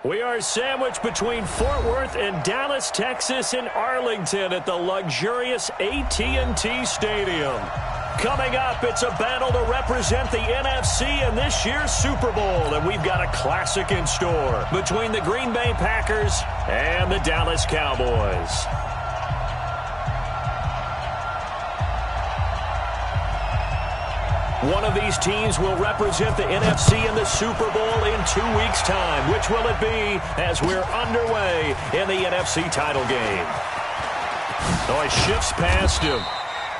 We are sandwiched between Fort Worth and Dallas, Texas in Arlington at the luxurious AT&T Stadium. Coming up, it's a battle to represent the NFC in this year's Super Bowl, and we've got a classic in store between the Green Bay Packers and the Dallas Cowboys. One of these teams will represent the NFC in the Super Bowl in 2 weeks' time. Which will it be as we're underway in the NFC title game? Oh, he shifts past him.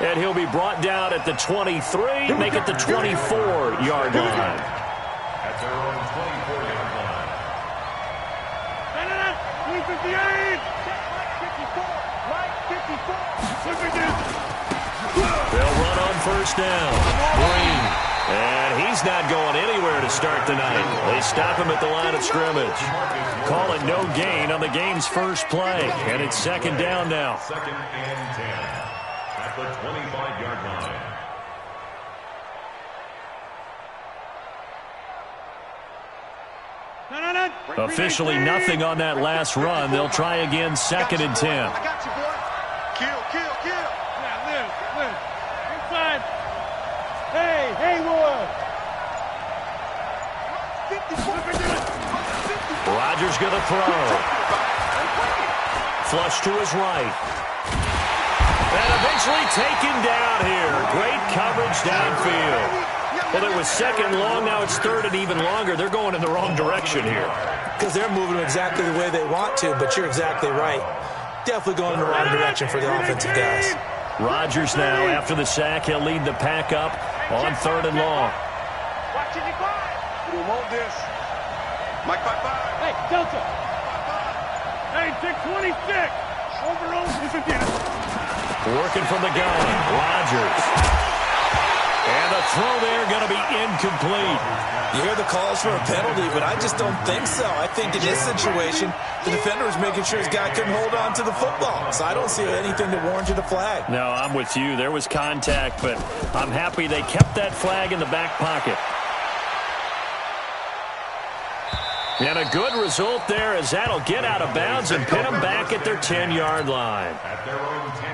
And he'll be brought down at the 23, make it the 24-yard line. At their own 24-yard line. 58! Right 54! They'll run on first down. Green. And he's not going anywhere to start the night. They stop him at the line of scrimmage. Call it no gain on the game's first play. And it's second down now. Second and 10. At the 25-yard line. Officially nothing on that last run. They'll try again, second and 10. I got you, boy. Kill. Yeah, live. Inside. Hey, Haywood. Rodgers going to throw. Flush to his right. And eventually taken down here. Great coverage downfield. Well, it was second long. Now it's third and even longer. They're going in the wrong direction here. Because they're moving exactly the way they want to, but you're exactly right. Definitely going in the wrong direction for the offensive guys. Rodgers now, after the sack, he'll lead the pack up on third and long. Watch it, you five. We want this. Mike, 5-5. Hey, Delta. 5-5. Hey, 626. Overall, this is it. Working from the gun, Rodgers. And the throw there going to be incomplete. You hear the calls for a penalty, but I just don't think so. I think in this situation, the defender was making sure his guy couldn't hold on to the football. So I don't see anything that warranted a flag. No, I'm with you. There was contact, but I'm happy they kept that flag in the back pocket. And a good result there as that'll get out of bounds and pin them back at their 10-yard line.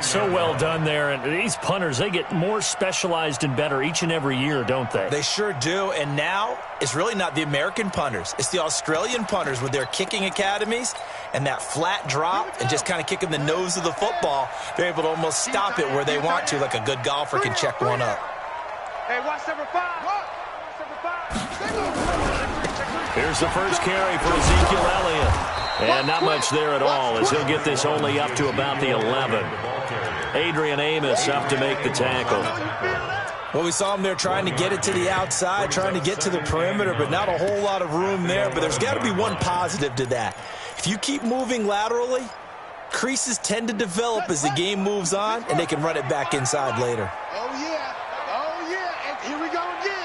So well done there. And these punters, they get more specialized and better each and every year, don't they? They sure do. And now it's really not the American punters. It's the Australian punters with their kicking academies and that flat drop and just kind of kicking the nose of the football. They're able to almost stop it where they want to, like a good golfer can check one up. Hey, watch number 5. Watch number 5. Here's the first carry for Ezekiel Elliott. And not much there at all as he'll get this only up to about the 11. Adrian Amos up to make the tackle. Well, we saw him there trying to get it to the outside, trying to get to the perimeter, but not a whole lot of room there. But there's got to be one positive to that. If you keep moving laterally, creases tend to develop as the game moves on, and they can run it back inside later. Oh, yeah. And here we go again.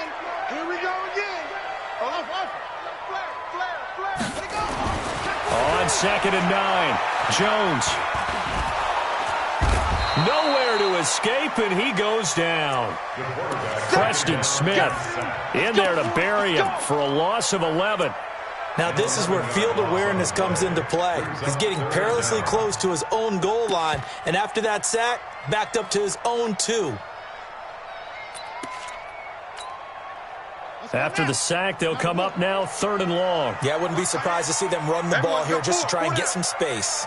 On second and 9, Jones. Nowhere to escape, and he goes down. Preston Smith in there to bury him for a loss of 11. Now, this is where field awareness comes into play. He's getting perilously close to his own goal line, and after that sack, backed up to his own 2. After the sack, they'll come up now third and long. Yeah, I wouldn't be surprised to see them run the ball here just to try and get some space.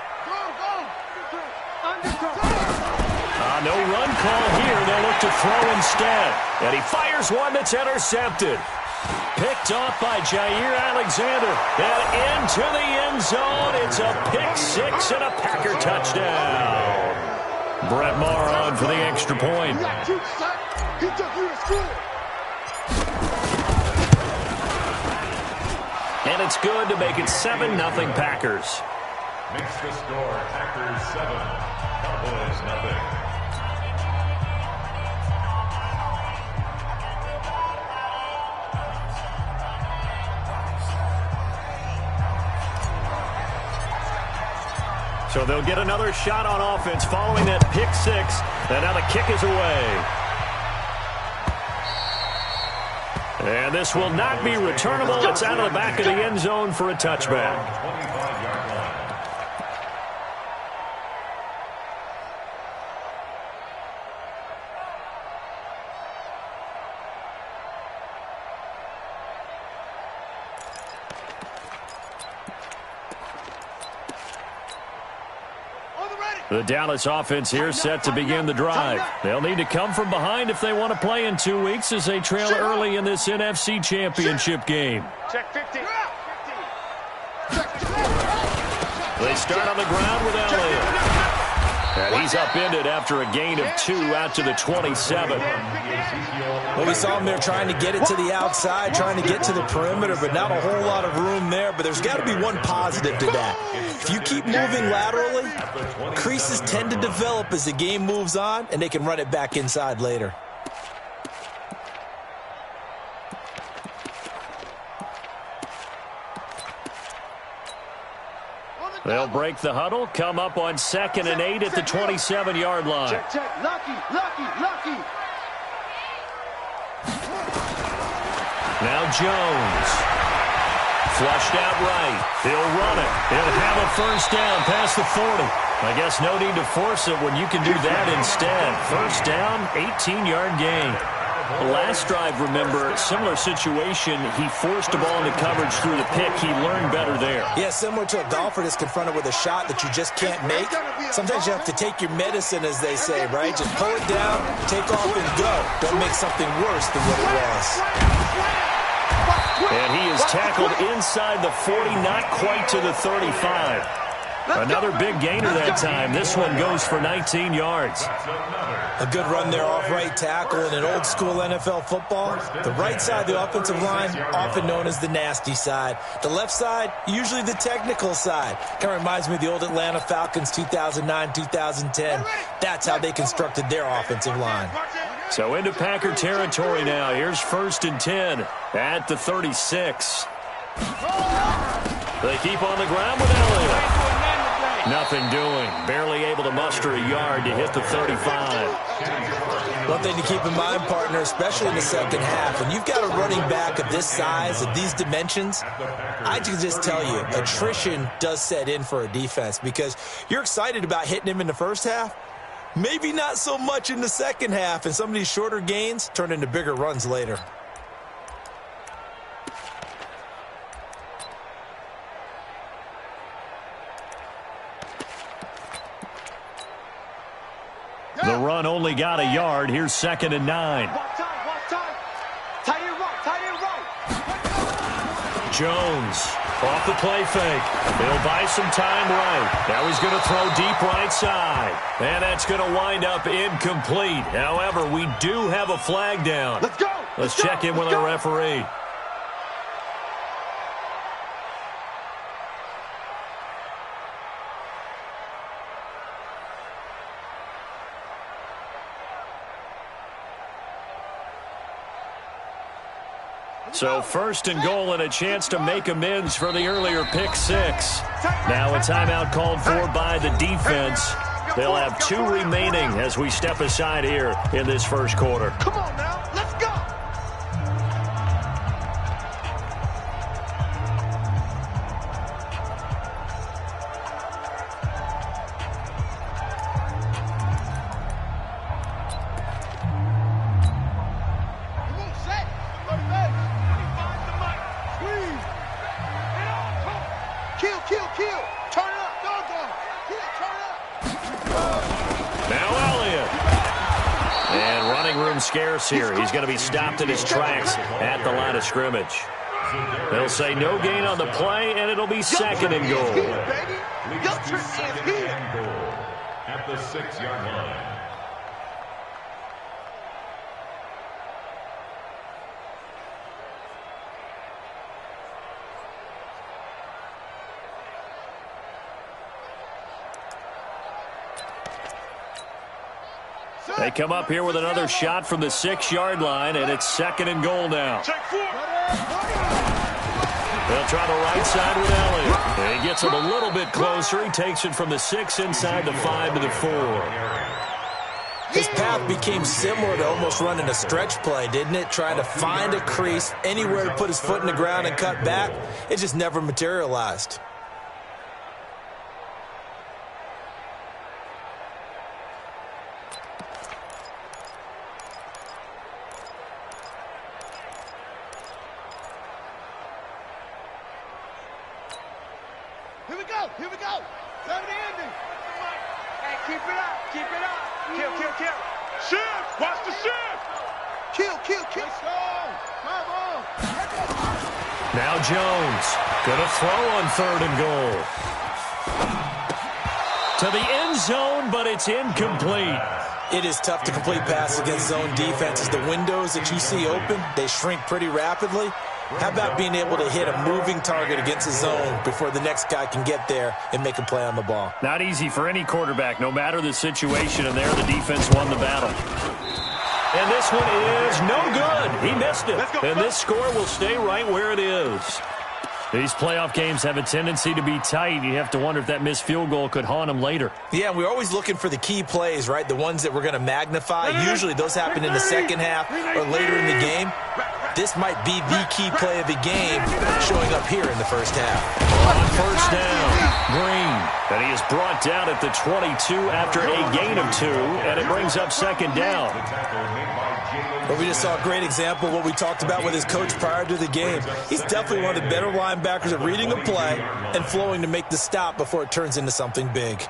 No run call here. They'll look to throw instead. And he fires one that's intercepted. Picked off by Jair Alexander. And into the end zone. It's a pick 6 and a Packer touchdown. Brett Maher on for the extra point. He took you to school. And it's good to make it 7-0 Packers. Makes the score Packers 7, Cowboys nothing. So they'll get another shot on offense following that pick 6. And now the kick is away. And this will not be returnable. It's out of the back of the end zone for a touchback. The Dallas offense here set to begin the drive. They'll need to come from behind if they want to play in 2 weeks as they trail early in this NFC Championship game. Check 50. They start on the ground with Elliott. And he's upended after a gain of 2 out to the 27. Well, we saw him there trying to get it to the outside, trying to get to the perimeter, but not a whole lot of room there. But there's got to be one positive to that. If you keep moving laterally, creases tend to develop as the game moves on, and they can run it back inside later. They'll break the huddle, come up on 2nd and 8 at the 27-yard line. Check. Lucky. Now Jones. Flushed out right. He'll run it. He'll have a first down past the 40. I guess no need to force it when you can do that instead. First down, 18-yard gain. The last drive, remember, similar situation. He forced the ball into coverage through the pick. He learned better there. Yeah, similar to a golfer that's confronted with a shot that you just can't make. Sometimes you have to take your medicine, as they say, right? Just pull it down, take off, and go. Don't make something worse than what it was. And he is tackled inside the 40, not quite to the 35. Another big gainer that time. This one goes for 19 yards. A good run there off right tackle in an old-school NFL football. The right side of the offensive line, often known as the nasty side. The left side, usually the technical side. Kind of reminds me of the old Atlanta Falcons 2009-2010. That's how they constructed their offensive line. So into Packer territory now. Here's 1st and 10 at the 36. They keep on the ground with Elliott. Nothing doing. Barely able to muster a yard to hit the 35. One thing to keep in mind, partner, especially in the second half, when you've got a running back of this size, of these dimensions, I can just tell you, attrition does set in for a defense because you're excited about hitting him in the first half. Maybe not so much in the second half, and some of these shorter gains turn into bigger runs later. The run only got a yard. Here's 2nd and 9. Watch time. Tie it right. Jones off the play fake. He'll buy some time right. Now he's going to throw deep right side. And that's going to wind up incomplete. However, we do have a flag down. Let's go. Let's check in with our referee. So 1st and goal and a chance to make amends for the earlier pick 6. Now a timeout called for by the defense. They'll have 2 remaining as we step aside here in this first quarter. Come on now, let's go. Kill. Turn it up. Turn it up. Now Elliott. And running room scarce here. He's going to be stopped in his tracks at the line of scrimmage. They'll say no gain on the play, and it'll be 2nd and goal. At the 6-yard line. They come up here with another shot from the 6-yard line, and it's 2nd and goal now. They'll try the right side with Elliott. He gets him a little bit closer. He takes it from the 6 inside the 5 to the 4. His path became similar to almost running a stretch play, didn't it? Trying to find a crease, anywhere to put his foot in the ground and cut back. It just never materialized. Here we go. Here we go. Come to the ending. Hey, keep it up. Keep it up. Kill, kill, kill. Shift. Watch the shift. Kill, kill, kill. Let's go. Come on. Now Jones gonna throw on 3rd and goal. To the end zone, but it's incomplete. It is tough to complete passes against zone defenses. The windows that you see open, they shrink pretty rapidly. How about being able to hit a moving target against the zone before the next guy can get there and make a play on the ball? Not easy for any quarterback, no matter the situation, and there the defense won the battle. And this one is no good. He missed it. And this score will stay right where it is. These playoff games have a tendency to be tight. You have to wonder if that missed field goal could haunt them later. Yeah, we're always looking for the key plays, right? The ones that we're going to magnify. Usually those happen in the second half or later in the game. This might be the key play of the game showing up here in the first half. On first down, Green. And he is brought down at the 22 after a gain of 2, and it brings up 2nd down. Well, we just saw a great example of what we talked about with his coach prior to the game. He's definitely one of the better linebackers at reading a play and flowing to make the stop before it turns into something big.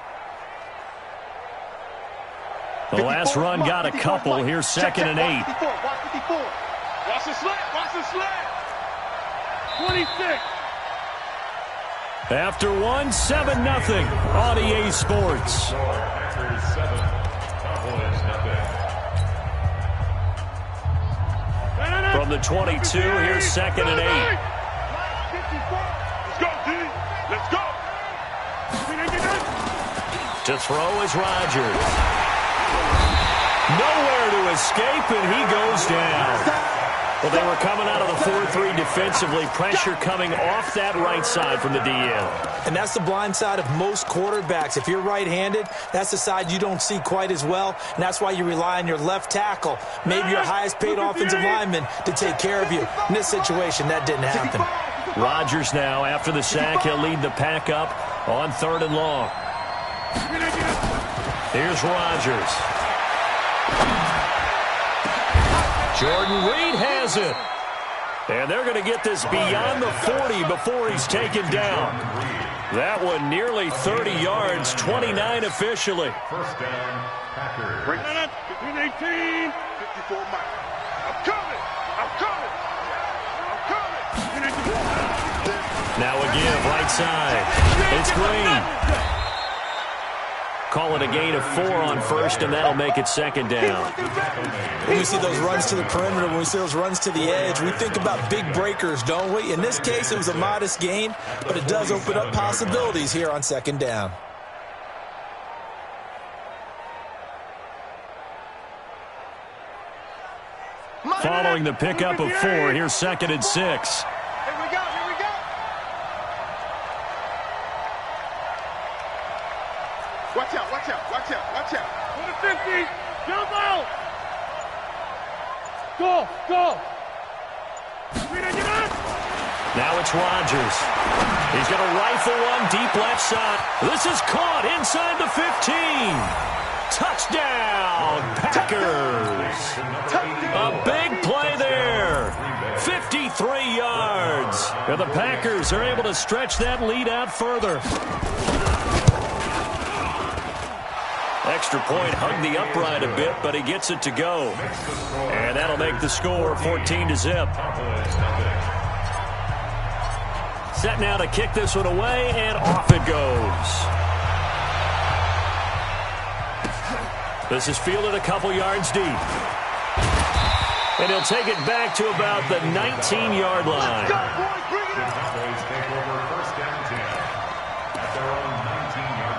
The last run got a couple. Here's 2nd and 8. Watch the slant. Watch the slant. 26. After 1, 7-0 on EA Sports. From the 22, here's 2nd and 8. Let's go, D. Let's go. To throw is Rodgers. Nowhere to escape, and he goes down. Well, they were coming out of the 4-3 defensively. Pressure coming off that right side from the DN. And that's the blind side of most quarterbacks. If you're right-handed, that's the side you don't see quite as well, and that's why you rely on your left tackle, maybe your highest-paid offensive lineman, to take care of you. In this situation, that didn't happen. Rodgers now, after the sack, he'll lead the pack up on 3rd and long. Here's Rodgers. Jordan Reed has it. And they're going to get this beyond the 40 before he's taken down. That one nearly 30 yards, 29 officially. First down, Packers. Bring it up. 18, 54 miles. I'm coming. I'm coming. I'm coming. Now a give, right side. It's Green. Call it a gain of 4 on first, and that'll make it 2nd down. When we see those runs to the perimeter, when we see those runs to the edge, we think about big breakers, don't we? In this case, it was a modest gain, but it does open up possibilities here on 2nd down. Following the pickup of 4, here's 2nd and 6. Here we go. Here we go. Watch out. Watch out. Watch out. Watch out. To the 50. Jump out. Go. Go. Now it's Rodgers. He's going to rifle one deep left side. This is caught inside the 15. Touchdown, Packers. A big play there. 53 yards. And the Packers are able to stretch that lead out further. Extra point hugged the upright a bit, but he gets it to go. And that'll make the score 14-0. Set now to kick this one away, and off it goes. This is fielded a couple yards deep. And he'll take it back to about the 19-yard line. The Cowboys take over first down 10 at their own 19-yard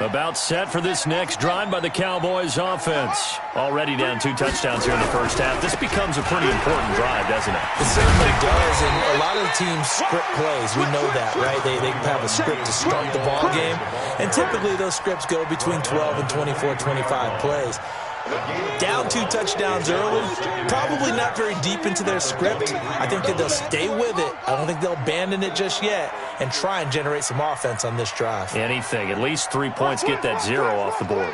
line. About set for this next drive by the Cowboys offense. Already down 2 touchdowns here in the first half. This becomes a pretty important drive, doesn't it? It certainly does, and a lot of the teams script plays. We know that, right? They have a script to start the ball game, and typically those scripts go between 12 and 24, 25 plays. Down 2 touchdowns early, probably not very deep into their script. I think that they'll stay with it. I don't think they'll abandon it just yet and try and generate some offense on this drive. Anything, at least 3 points, get that 0 off the board.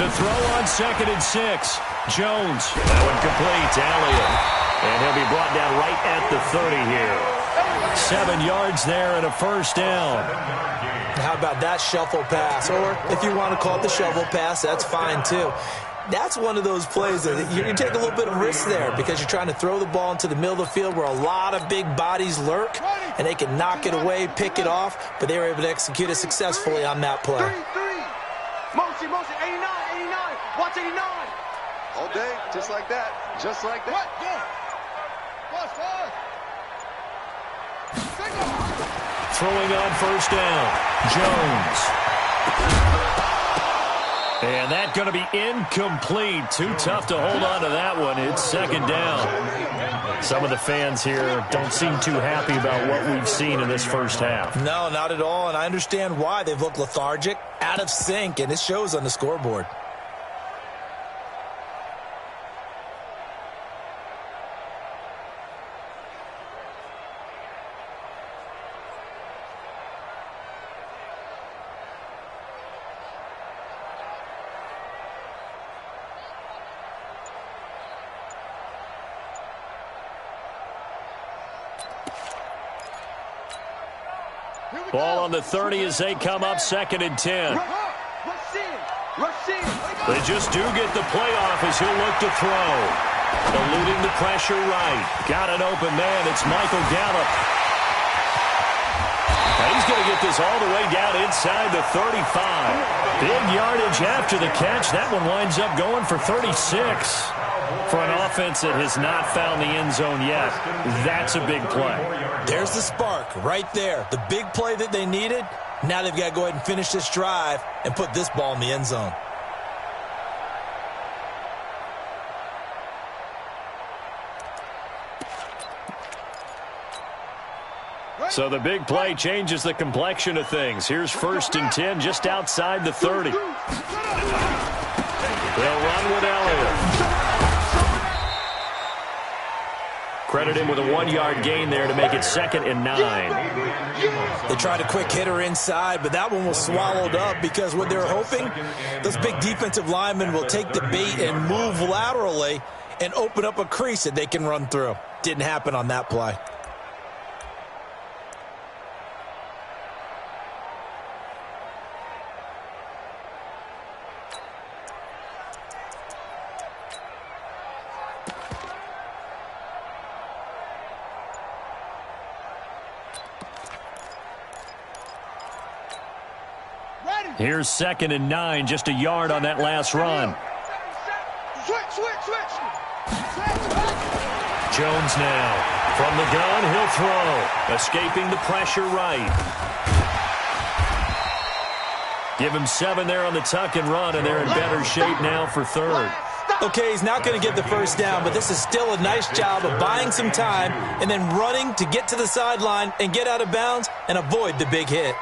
To throw on 2nd and 6. Jones, that one complete, Elliott. And he'll be brought down right at the 30 here. 7 yards there and a first down. How about that shuffle pass? Or if you want to call it the shovel pass, that's fine too. That's one of those plays that you take a little bit of risk there because you're trying to throw the ball into the middle of the field where a lot of big bodies lurk, and they can knock it away, pick it off, but they were able to execute it successfully on that play. Motion, 89, watch 89. All day, just like that, just like that. Throwing on first down, Jones. And that's going to be incomplete. Too tough to hold on to that one. It's 2nd down. Some of the fans here don't seem too happy about what we've seen in this first half. No, not at all, and I understand why. They've looked lethargic, out of sync, and it shows on the scoreboard. Ball on the 30 as they come up 2nd and 10. They just do get the playoff as he'll look to throw. Eluding the pressure right. Got an open man. It's Michael Gallup. And he's going to get this all the way down inside the 35. Big yardage after the catch. That one winds up going for 36. For an offense that has not found the end zone yet, that's a big play. There's the spark right there. The big play that they needed. Now they've got to go ahead and finish this drive and put this ball in the end zone. So the big play changes the complexion of things. Here's 1st and 10 just outside the 30. They'll run with Elliott. Credit him with a 1-yard gain there to make it 2nd and 9. They tried a quick hitter inside, but that one was swallowed up because what they're hoping, those big defensive linemen will take the bait and move laterally and open up a crease that they can run through. Didn't happen on that play. Here's 2nd and 9, just a yard on that last run. Switch. Jones now. From the gun, he'll throw. Escaping the pressure right. Give him 7 there on the tuck and run, and they're in better shape now for 3rd. Okay, he's not going to get the first down, but this is still a nice job of buying some time and then running to get to the sideline and get out of bounds and avoid the big hit.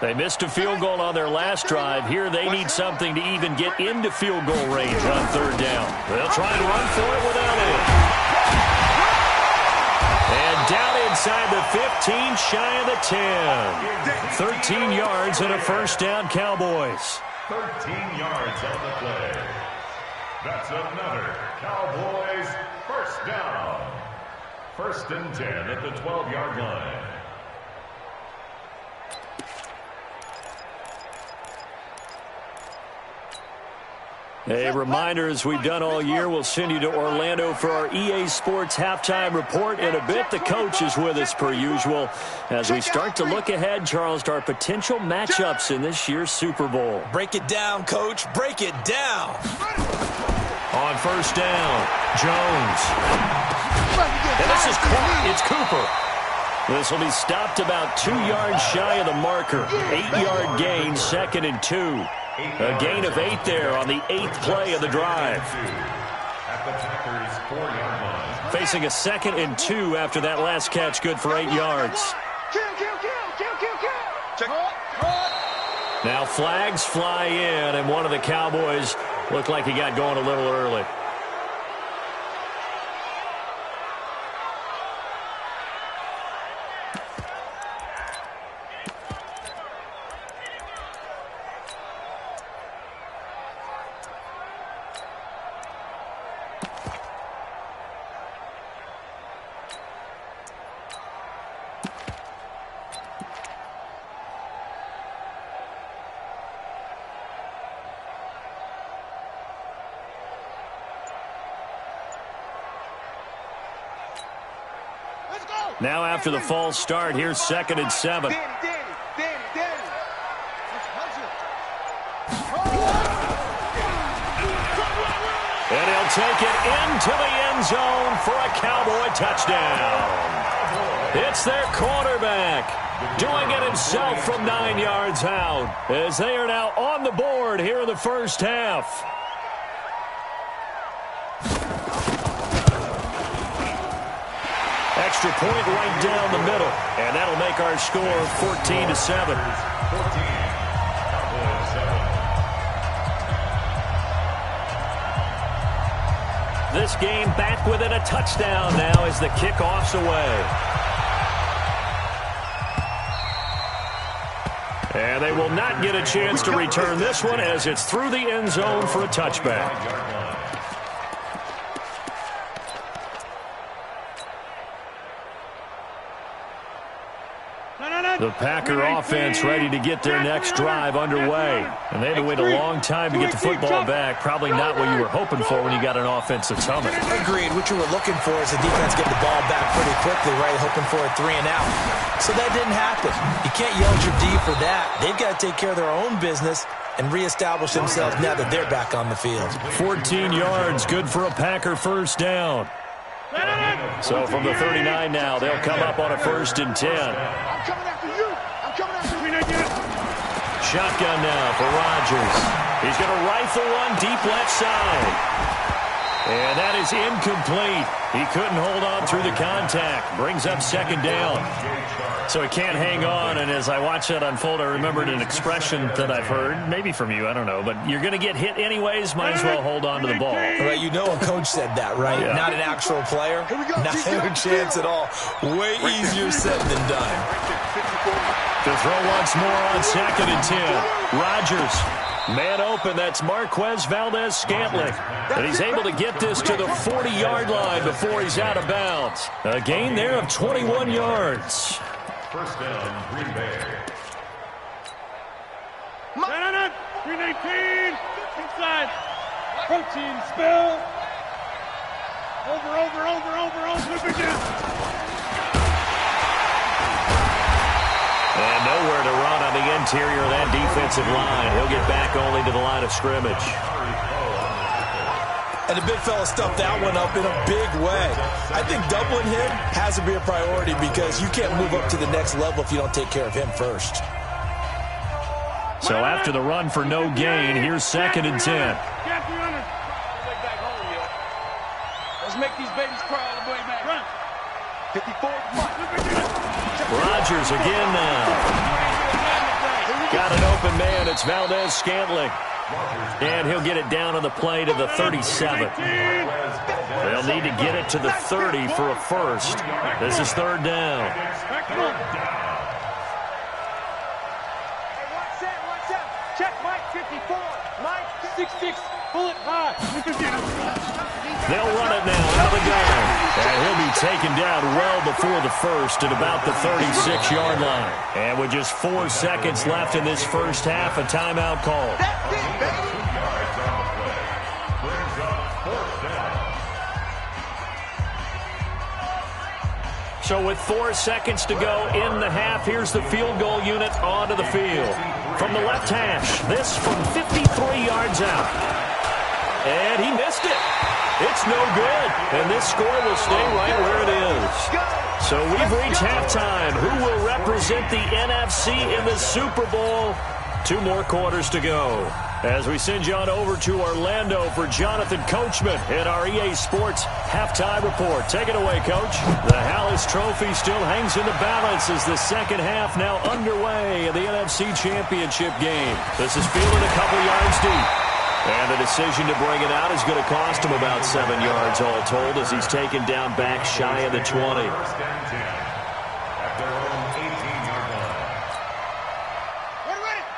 They missed a field goal on their last drive. Here they need something to even get into field goal range on 3rd down. They'll try and run for it with Elliott. And down inside the 15, shy of the 10. 13 yards and a first down, Cowboys. 13 yards on the play. That's another Cowboys first down. 1st and 10 at the 12-yard line. A reminder, as we've done all year, we'll send you to Orlando for our EA Sports halftime report. In a bit, the coach is with us per usual as we start to look ahead, Charles, to our potential matchups in this year's Super Bowl. Break it down, Coach. Break it down. On first down, Jones. And this is caught. It's Cooper. This will be stopped about 2 yards shy of the marker. 8-yard gain, 2nd and 2. A gain of 8 there on the 8th play of the drive. Facing a 2nd and 2 after that last catch, good for 8 yards. Now flags fly in, and one of the Cowboys looked like he got going a little early. Now after the false start, here's 2nd and 7. And he'll take it into the end zone for a Cowboy touchdown. It's their quarterback doing it himself from 9 yards out as they are now on the board here in the first half. Extra point right down the middle, and that'll make our score 14-7. This game back within a touchdown now as the kickoff's away. And they will not get a chance to return this one as it's through the end zone for a touchback. The Packer offense ready to get their next drive underway. And they had to wait a long time to get the football back. Probably not what you were hoping for when you got an offensive summit. Agreed. What you were looking for is the defense getting the ball back pretty quickly, right? Hoping for a 3 and out. So that didn't happen. You can't yell at your D for that. They've got to take care of their own business and reestablish themselves now that they're back on the field. 14 yards, good for a Packer first down. So from the 39 now, they'll come up on a 1st and 10. Shotgun now for Rodgers. He's going to rifle one deep left side. And that is incomplete. He couldn't hold on through the contact. Brings up 2nd down. So he can't hang on, and as I watched that unfold, I remembered an expression that I've heard, maybe from you, I don't know, but you're going to get hit anyways, might as well hold on to the ball. Right, you know a coach said that, right? Yeah. Not an actual player. Not a chance at all. Way easier said than done. To throw once more on 2nd and 10. Rodgers, man open, that's Marquez Valdez-Scantling. And he's able to get this to the 40-yard line before he's out of bounds. A gain there of 21 yards. First down, Green Bay. No. 319. Inside. Protein spill. Over. And nowhere to run on the interior of that defensive line. He'll get back only to the line of scrimmage. And the big fella stuffed that one up in a big way. I think doubling him has to be a priority because you can't move up to the next level if you don't take care of him first. So after the run for no gain, here's 2nd and 10. Let's make these babies cry all the way back. Run. 54. Rodgers again now. Got an open man. It's Valdez-Scantling. And he'll get it down on the play to the 37. They'll need to get it to the 30 for a first. This is 3rd down. Check Mike 54. Mike 66. Bullet high. They'll run it now out of the gun. And he'll be taken down well before the first at about the 36-yard line. And with just 4 seconds left in this first half, a timeout call. That's it, baby. So with 4 seconds to go in the half, here's the field goal unit onto the field. From the left hash, this from 53 yards out. And he missed it. It's no good. And this score will stay right where it is. So we've reached halftime. Who will represent the NFC in the Super Bowl? 2 more quarters to go. As we send you on over to Orlando for Jonathan Coachman in our EA Sports Halftime Report. Take it away, Coach. The Hallis Trophy still hangs in the balance as the second half now underway in the NFC Championship game. This is fielded a couple yards deep. And the decision to bring it out is going to cost him about 7 yards all told as he's taken down back shy of the 20.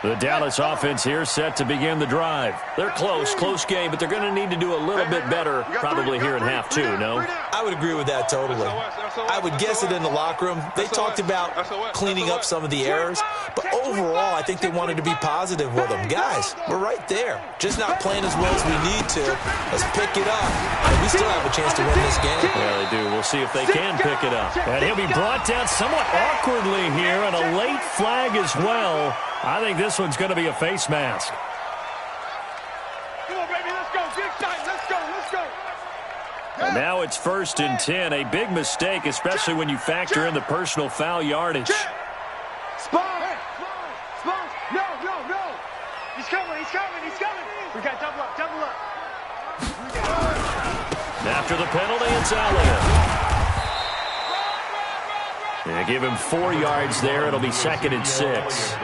The Dallas offense here set to begin the drive. They're close game, but they're going to need to do a little bit better probably here in half 2, no? I would agree with that totally. I would guess it in the locker room. They talked about cleaning up some of the errors, but overall, I think they wanted to be positive with them. Guys, we're right there. Just not playing as well as we need to. Let's pick it up. And we still have a chance to win this game. Yeah, they do. We'll see if they can pick it up. And he'll be brought down somewhat awkwardly here, and a late flag as well. I think this one's going to be a face mask. Come on, baby, let's go. Big time. Let's go. And now it's 1st and 10. A big mistake, especially when you factor in the personal foul yardage. Spawn. No. He's coming. We got double up. After the penalty, it's Elliott. They give him 4 yards there. It'll be 2nd and 6.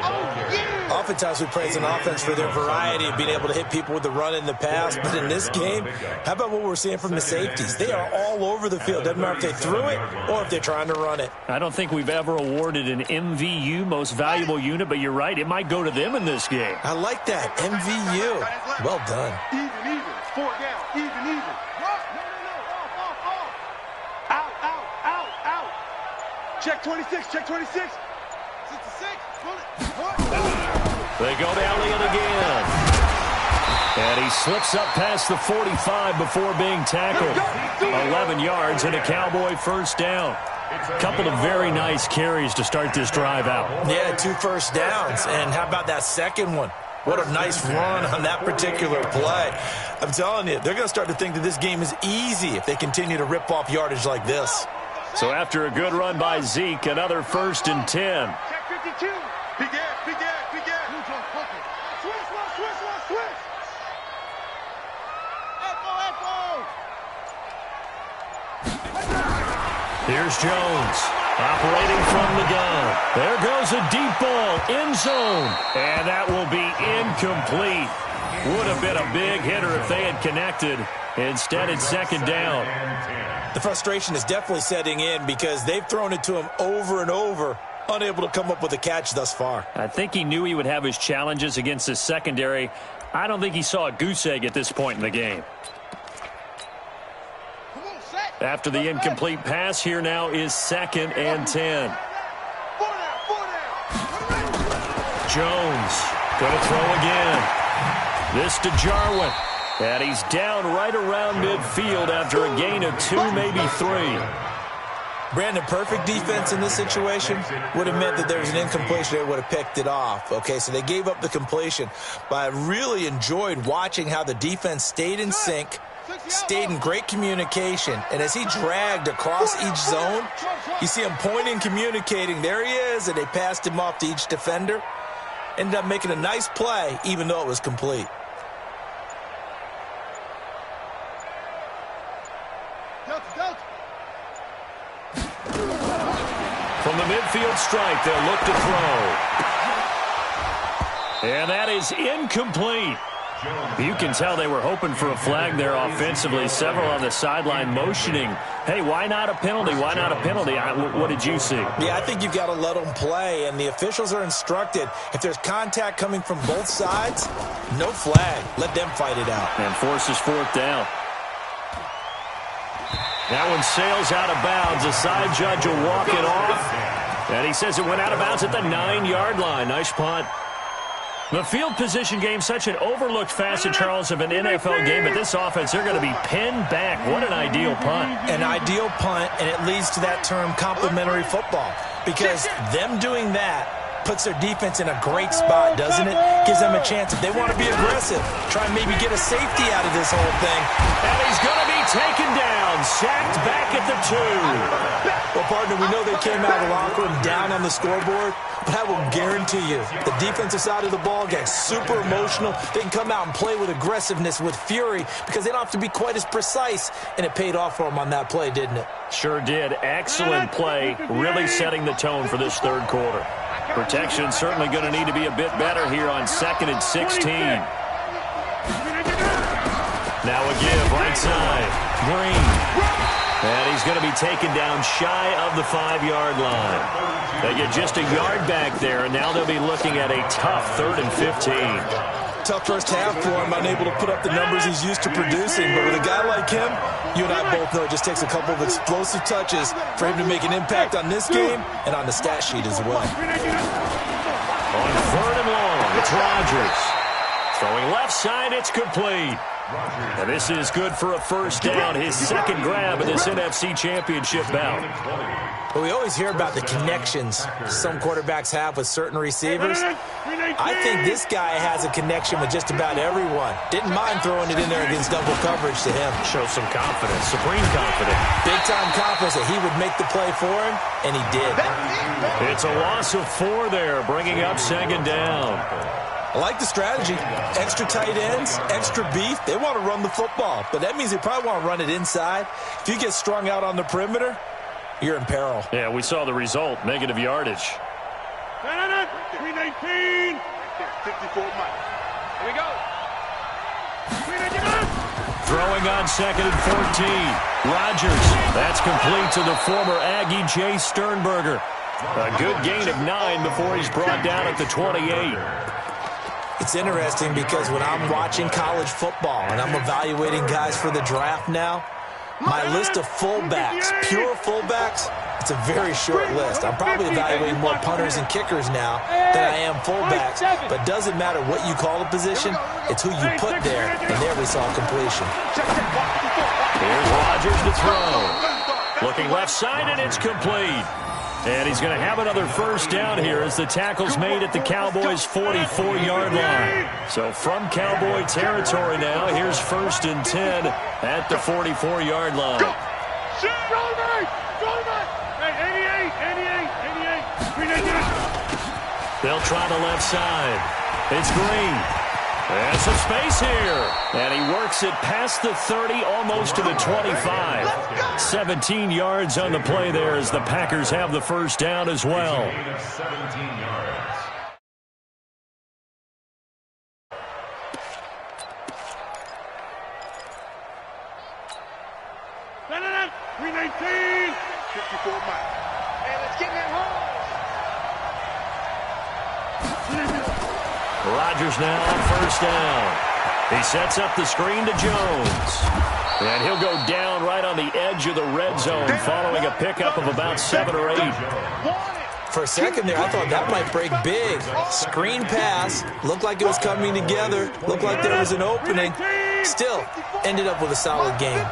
Oftentimes we praise an offense for their variety of being able to hit people with the run and the pass. But in this game, how about what we're seeing from the safeties? They are all over the field. Doesn't matter if they threw it or if they're trying to run it. I don't think we've ever awarded an MVU, most valuable unit, but you're right. It might go to them in this game. I like that. MVU. Well done. Even. 4 down. Even. Out. Check 26. 66. They go to Elliott again. And he slips up past the 45 before being tackled. 11 yards and a Cowboy first down. Couple of very nice carries to start this drive out. Yeah, 2 first downs. And how about that second one? What a nice run on that particular play. I'm telling you, they're going to start to think that this game is easy if they continue to rip off yardage like this. So after a good run by Zeke, another 1st and 10. Check 52. Big ass. Swiss. Here's Jones, operating from the gun. There goes a deep ball, end zone, and that will be incomplete. Would have been a big hitter if they had connected. Instead, it's 2nd down. The frustration is definitely setting in because they've thrown it to him over and over, unable to come up with a catch thus far. I think he knew he would have his challenges against his secondary. I don't think he saw a goose egg at this point in the game. After the incomplete pass, here now is 2nd and 10. Jones going to throw again. This to Jarwin. And he's down right around midfield after a gain of 2, maybe 3. Brandon, perfect defense in this situation would have meant that there was an incompletion. They would have picked it off. Okay, so they gave up the completion. But I really enjoyed watching how the defense stayed in sync, stayed in great communication. And as he dragged across each zone, you see him pointing, communicating. There he is, and they passed him off to each defender. Ended up making a nice play, even though it was complete. From the midfield strike, they'll look to throw. And that is incomplete. You can tell they were hoping for a flag there offensively. Several on the sideline motioning. Hey, why not a penalty? Why not a penalty? What did you see? Yeah, I think you've got to let them play, and the officials are instructed. If there's contact coming from both sides, no flag. Let them fight it out. And forces 4th down. That one sails out of bounds. The side judge will walk it off. And he says it went out of bounds at the 9-yard line. Nice punt. The field position game, such an overlooked facet, Charles, of an NFL game. But this offense, they're going to be pinned back. What an ideal punt. An ideal punt, and it leads to that term complementary football. Because them doing that puts their defense in a great spot, doesn't it? Gives them a chance if they want to be aggressive, try and maybe get a safety out of this whole thing. And he's going to be taken down, sacked back at the 2. Well, partner, we know they came out of the locker room down on the scoreboard, but I will guarantee you the defensive side of the ball gets super emotional. They can come out and play with aggressiveness, with fury, because they don't have to be quite as precise, and it paid off for them on that play, didn't it? Sure did. Excellent play, really setting the tone for this third quarter. Protection certainly going to need to be a bit better here on 2nd and 16. Now a give, right side. Green. And he's going to be taken down shy of the 5-yard line. They get just a yard back there, and now they'll be looking at a tough 3rd and 15. Tough first half for him, unable to put up the numbers he's used to producing. But with a guy like him, you and I both know it just takes a couple of explosive touches for him to make an impact on this game and on the stat sheet as well. On 3rd and long, it's Rodgers. Throwing left side, it's complete. And this is good for a first down, his second grab of this NFC Championship bout. Well, we always hear about the connections some quarterbacks have with certain receivers. I think this guy has a connection with just about everyone. Didn't mind throwing it in there against double coverage to him. Shows some confidence, supreme confidence. Big-time confidence that he would make the play for him, and he did. It's a loss of 4 there, bringing up 2nd down. I like the strategy. Extra tight ends, extra beef. They want to run the football, but that means they probably want to run it inside. If you get strung out on the perimeter, you're in peril. Yeah, we saw the result, negative yardage. 319. 54 Mike. Here we go. Throwing on 2nd and 14. Rodgers. That's complete to the former Aggie Jay Sternberger. A good gain of 9 before he's brought down at the 28. It's interesting because when I'm watching college football and I'm evaluating guys for the draft now, my list of fullbacks, pure fullbacks, it's a very short list. I'm probably evaluating more punters and kickers now than I am fullbacks, but it doesn't matter what you call the position, it's who you put there, and there we saw completion. Here's Rodgers to throw. Looking left side, and it's complete. And he's going to have another first down here as the tackle's made at the Cowboys' 44-yard line. So from Cowboy territory now, here's 1st and 10 at the 44-yard line. They'll try the left side. It's Green. And some space here. And he works it past the 30, almost to the 25. 17 yards on the play there as the Packers have the first down as well. 17 yards. No. 319. 54 Mike. Hey, let's get that home. Rodgers now on first down. He sets up the screen to Jones. And he'll go down right on the edge of the red zone following a pickup of about 7 or 8. For a second there, I thought that might break big. Screen pass. Looked like it was coming together. Looked like there was an opening. Still, ended up with a solid game.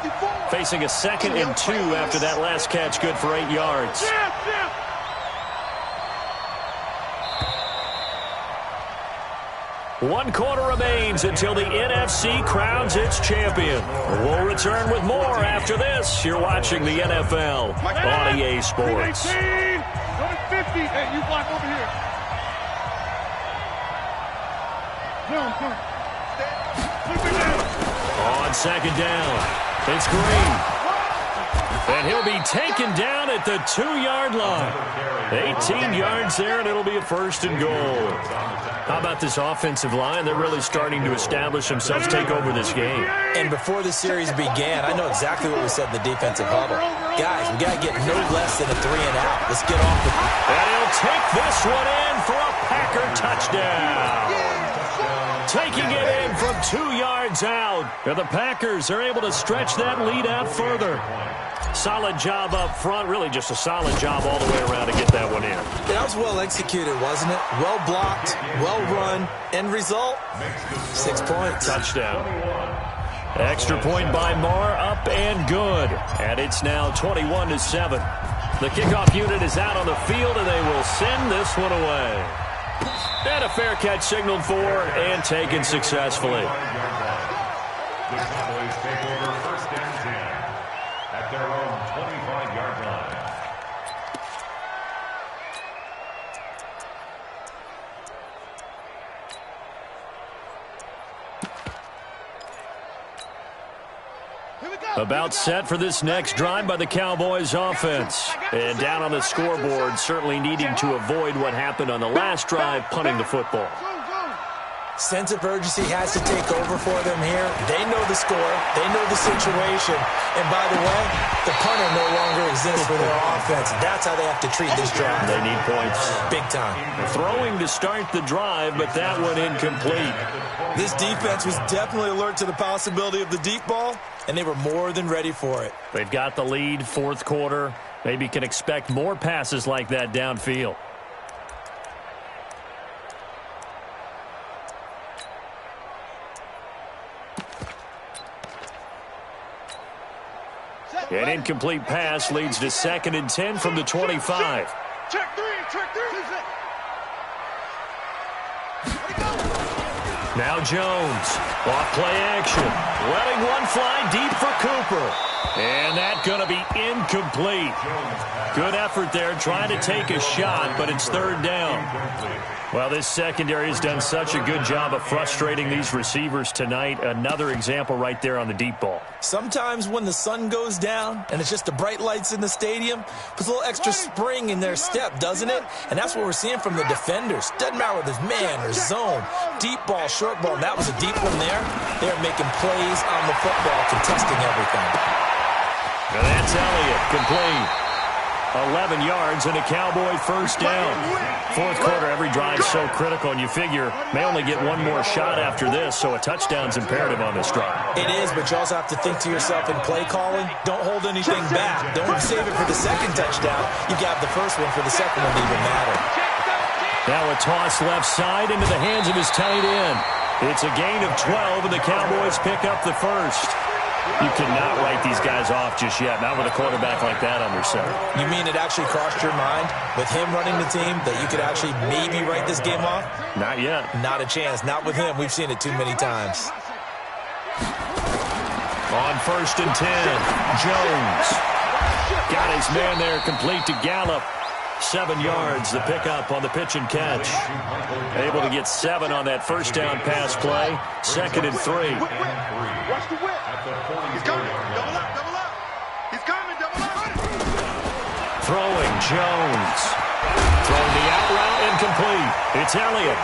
Facing a 2nd and 2 after that last catch, good for 8 yards. One quarter remains until the NFC crowns its champion. We'll return with more after this. You're watching the NFL on EA Sports. 50. Hey, you block over here. On 2nd down, it's Green. And he'll be taken down at the 2-yard line. 18 yards there, and it'll be a 1st and goal. How about this offensive line? They're really starting to establish themselves, take over this game. And before the series began, I know exactly what we said in the defensive huddle. Guys, we got to get no less than a 3 and out. Let's get off the... And he'll take this one in for a Packer touchdown. Taking it in from 2 yards out. And the Packers are able to stretch that lead out further. Solid job up front. Really just a solid job all the way around to get that one in. That was well executed, wasn't it? Well blocked, well run. End result, 6 points. Touchdown. Extra point by Marr, up and good. And it's now 21-7. The kickoff unit is out on the field, and they will send this one away. And a fair catch signaled for and taken successfully. The Cowboys take over 1st and 10 at their own 25-yard line. About set for this next drive by the Cowboys offense. And down on the scoreboard, certainly needing to avoid what happened on the last drive, punting the football. Sense of urgency has to take over for them here. They know the score. They know the situation. And by the way, the punter no longer exists for their offense. That's how they have to treat this drive. They need points. Big time. Throwing to start the drive, but that one incomplete. This defense was definitely alert to the possibility of the deep ball, and they were more than ready for it. They've got the lead, 4th quarter. Maybe can expect more passes like that downfield. An incomplete pass leads to 2nd and 10 from the 25. Check three. Now Jones, off play action, letting one fly deep for Cooper. And that's going to be incomplete. Good effort there, trying to take a shot, but it's 3rd down. Well, this secondary has done such a good job of frustrating these receivers tonight. Another example right there on the deep ball. Sometimes when the sun goes down and it's just the bright lights in the stadium, puts a little extra spring in their step, doesn't it? And that's what we're seeing from the defenders. Doesn't matter whether it's man or zone, deep ball, short ball, and that was a deep one there. They're making plays on the football, contesting everything. Now that's Elliott, complete. 11 yards and a Cowboy 1st down. 4th quarter, every drive so critical, and you figure may only get one more shot after this, so a touchdown's imperative on this drive. It is, but you also have to think to yourself in play calling, don't hold anything back. Don't save it for the 2nd touchdown. You got the 1st one for the 2nd one to even matter. Now a toss left side into the hands of his tight end. It's a gain of 12, and the Cowboys pick up the 1st. You cannot write these guys off just yet, not with a quarterback like that under center. You mean it actually crossed your mind with him running the team that you could actually maybe write this game off? Not yet. Not a chance. Not with him. We've seen it too many times. On 1st and 10, Jones. Got his man there, complete to Gallup. 7 yards, the pickup on the pitch and catch. Able to get 7 on that 1st down pass play. 2nd and 3. Watch the whip. He's coming. Double up. He's coming. Double up. Throwing, Jones. Throwing the out route, incomplete. It's Elliott.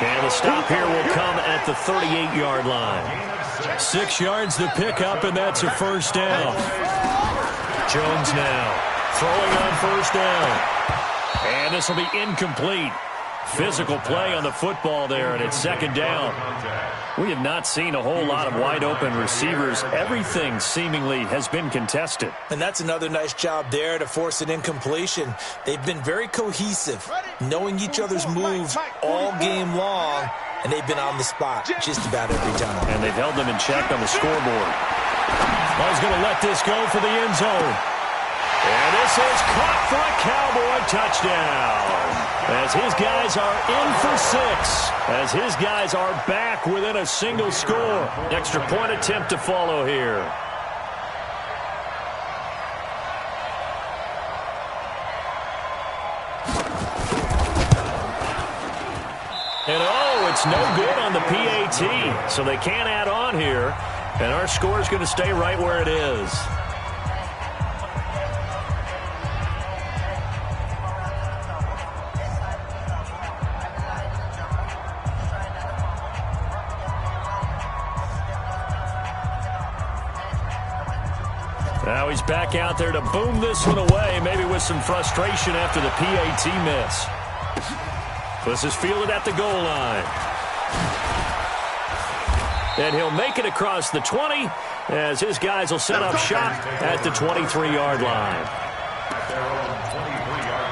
And the stop here will come at the 38-yard line. 6 yards the pickup, and that's a 1st down. Jones now throwing on 1st down. And this will be incomplete. Physical play on the football there, and it's 2nd down. We have not seen a whole lot of wide-open receivers. Everything seemingly has been contested. And that's another nice job there to force an incompletion. They've been very cohesive, knowing each other's moves all game long, and they've been on the spot just about every time. And they've held them in check on the scoreboard. Well, he's going to let this go for the end zone. And this is caught for a Cowboy touchdown. As his guys are in for 6. As his guys are back within a single score. Extra point attempt to follow here. And it's no good on the PAT. So they can't add on here. And our score is going to stay right where it is. Now he's back out there to boom this one away, maybe with some frustration after the PAT miss. This is fielded at the goal line. And he'll make it across the 20 as his guys will set up shop at the 23-yard line. At their own 23-yard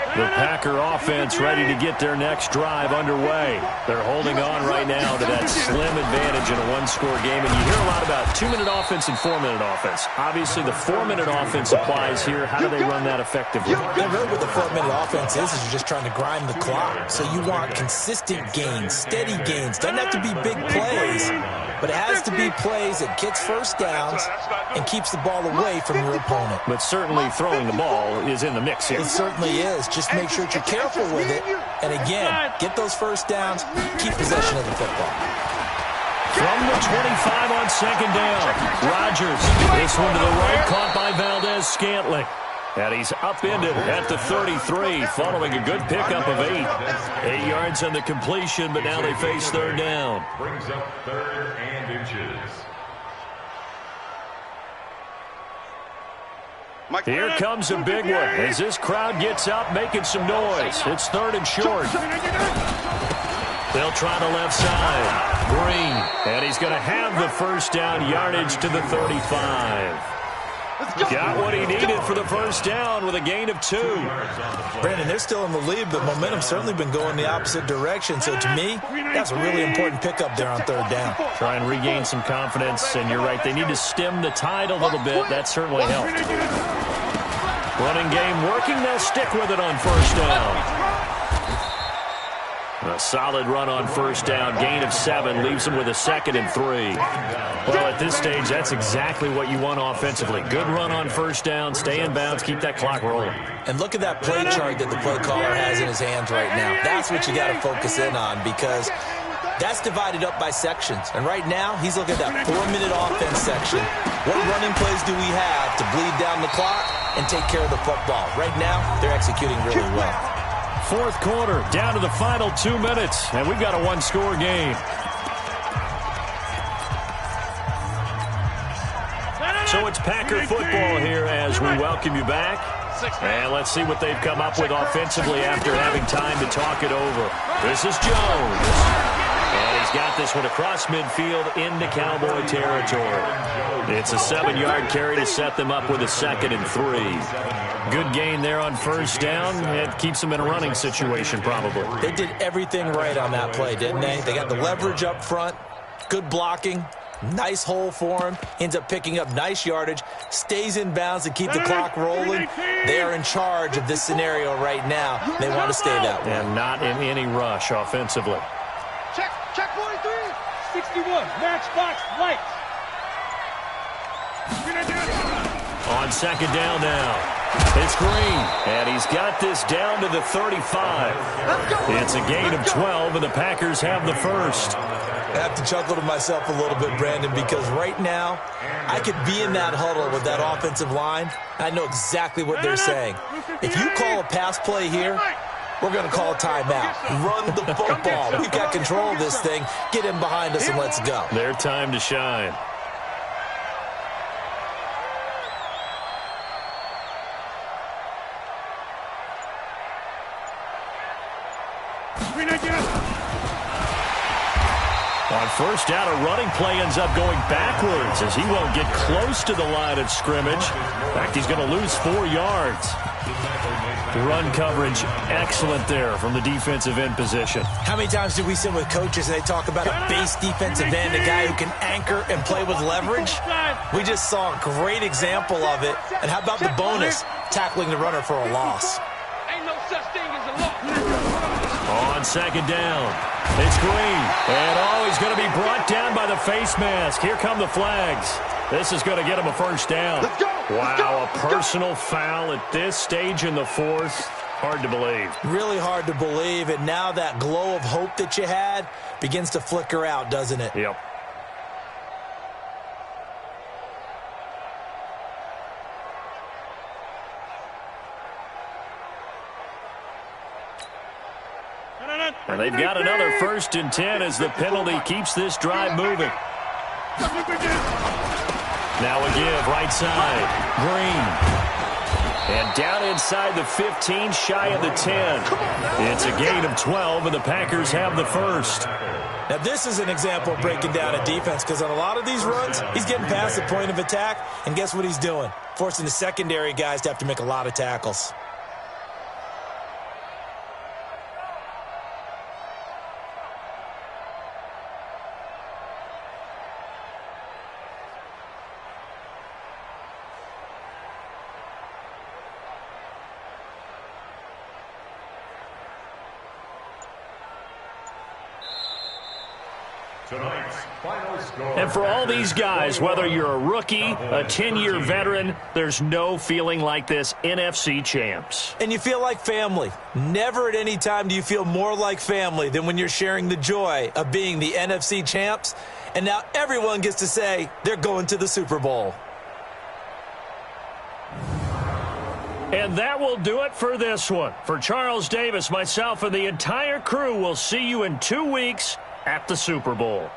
line. The Packer offense ready to get their next drive underway. They're holding on right now to that slim advantage in a one-score game. And you hear a lot about 2-minute offense and 4-minute offense. Obviously, the 4-minute offense applies here. How do they run that effectively? Yeah, really what the 4-minute offense is you're just trying to grind the clock. So you want consistent gains, steady gains. Doesn't have to be big plays, but it has to be plays that gets first downs and keeps the ball away from your opponent. But certainly throwing the ball is in the mix here. It certainly is. Just make sure that you're careful with it. And again, get those first downs, keep possession of the football. From the 25 on second down, Rodgers. This one to the right, caught by Valdez-Scantling. And he's upended at the 33, following a good pickup of 8. 8 yards on the completion, but now they face third down. Brings up 3rd and inches. Here comes a big one as this crowd gets up making some noise. It's 3rd and short. They'll try the left side. Green, and he's going to have the first down, yardage to the 35. Got what he needed for the first down with a gain of 2. Brandon, they're still in the lead, but momentum's certainly been going the opposite direction. So to me, that's a really important pickup there on 3rd down. Try and regain some confidence, and you're right. They need to stem the tide a little bit. That certainly helped. Running game working. They'll stick with it on first down. A solid run on first down. Gain of 7 leaves them with a 2nd and 3. Well, at this stage, that's exactly what you want offensively. Good run on first down. Stay in bounds. Keep that clock rolling. And look at that play chart that the play caller has in his hands right now. That's what you got to focus in on because that's divided up by sections. And right now, he's looking at that 4-minute offense section. What running plays do we have to bleed down the clock and take care of the football? Right now, they're executing really well. 4th quarter, down to the final 2 minutes, and we've got a one-score game. So it's Packer football here as we welcome you back. And let's see what they've come up with offensively after having time to talk it over. This is Jones. And he's got this one across midfield into Cowboy territory. It's a 7-yard carry to set them up with a 2nd and 3. Good gain there on first down. It keeps them in a running situation probably. They did everything right on that play, didn't they? They got the leverage up front, good blocking, nice hole for him, ends up picking up nice yardage, stays in bounds to keep the clock rolling. They are in charge of this scenario right now. They want to stay that way. And not in any rush offensively. Check 43. 61. Matchbox lights. On second down now. It's Green, and he's got this down to the 35. It's a gain of 12, and the Packers have the first. I have to chuckle to myself a little bit, Brandon, because right now I could be in that huddle with that offensive line. I know exactly what they're saying. If you call a pass play here, we're going to call a timeout. Run the football. We've got control of this thing. Get in behind us and let's go. Their time to shine. On first down, a running play ends up going backwards as he won't get close to the line of scrimmage. In fact, he's going to lose 4 yards. Run coverage excellent there from the defensive end position. How many times do we sit with coaches and they talk about a base defensive end, a guy who can anchor and play with leverage? We just saw a great example of it. And how about the bonus? Tackling the runner for a loss. Ain't no such thing as a loss. On second down, it's Green. And he's going to be brought down by the face mask. Here come the flags. This is going to get him a first down. Wow, a personal foul at this stage in the 4th. Hard to believe. Really hard to believe. And now that glow of hope that you had begins to flicker out, doesn't it? Yep. And they've got another 1st and 10 as the penalty keeps this drive moving. Now a give, right side, Green. And down inside the 15, shy of the 10. It's a gain of 12, and the Packers have the first. Now this is an example of breaking down a defense, because on a lot of these runs, he's getting past the point of attack, and guess what he's doing? Forcing the secondary guys to have to make a lot of tackles. Tonight's final score. And for all these guys, whether you're a rookie, a 10-year veteran, there's no feeling like this NFC champs. And you feel like family. Never at any time do you feel more like family than when you're sharing the joy of being the NFC champs. And now everyone gets to say they're going to the Super Bowl. And that will do it for this one. For Charles Davis, myself, and the entire crew, we'll see you in 2 weeks at the Super Bowl.